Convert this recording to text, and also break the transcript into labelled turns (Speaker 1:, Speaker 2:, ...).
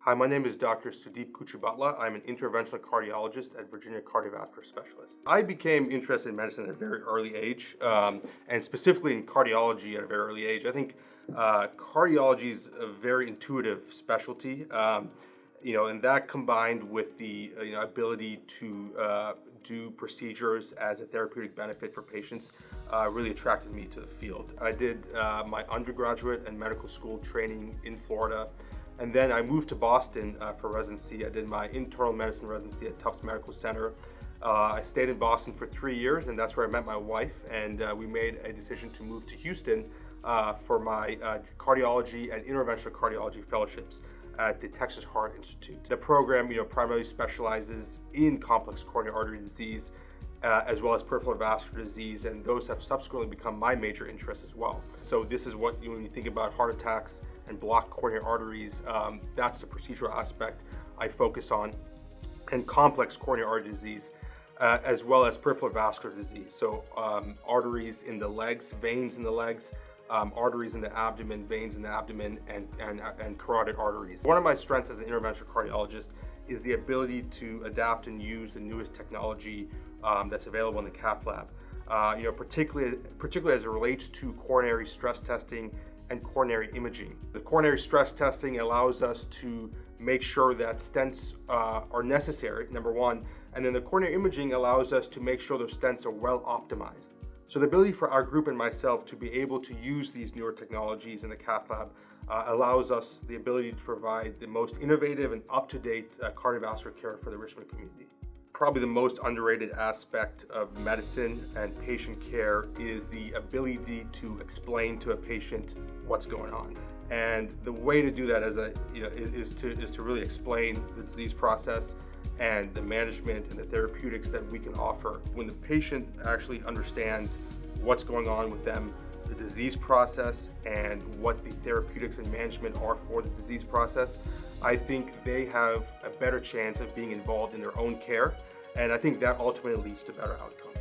Speaker 1: Hi, my name is Dr. Sudeep Kuchibhotla. I'm an interventional cardiologist at Virginia Cardiovascular Specialist. I became interested in medicine at a very early age, and specifically in cardiology at a very early age. I think cardiology is a very intuitive specialty, and that combined with the ability to do procedures as a therapeutic benefit for patients really attracted me to the field. I did my undergraduate and medical school training in Florida. And then I moved to Boston for residency. I did my internal medicine residency at Tufts Medical Center. I stayed in Boston for 3 years, and that's where I met my wife. And we made a decision to move to Houston for my cardiology and interventional cardiology fellowships at the Texas Heart Institute. The program, primarily specializes in complex coronary artery disease, as well as peripheral vascular disease, and those have subsequently become my major interests as well. So this is what, when you think about heart attacks and blocked coronary arteries, that's the procedural aspect I focus on, and complex coronary artery disease, as well as peripheral vascular disease. So arteries in the legs, veins in the legs, arteries in the abdomen, veins in the abdomen, and carotid arteries. One of my strengths as an interventional cardiologist is the ability to adapt and use the newest technology that's available in the cath lab. Particularly as it relates to coronary stress testing and coronary imaging. The coronary stress testing allows us to make sure that stents are necessary, number one, and then the coronary imaging allows us to make sure those stents are well optimized. So the ability for our group and myself to be able to use these newer technologies in the cath lab allows us the ability to provide the most innovative and up-to-date cardiovascular care for the Richmond community. Probably the most underrated aspect of medicine and patient care is the ability to explain to a patient what's going on. And the way to do that is to really explain the disease process and the management and the therapeutics that we can offer. When the patient actually understands what's going on with them, the disease process, and what the therapeutics and management are for the disease process, I think they have a better chance of being involved in their own care, and I think that ultimately leads to better outcomes.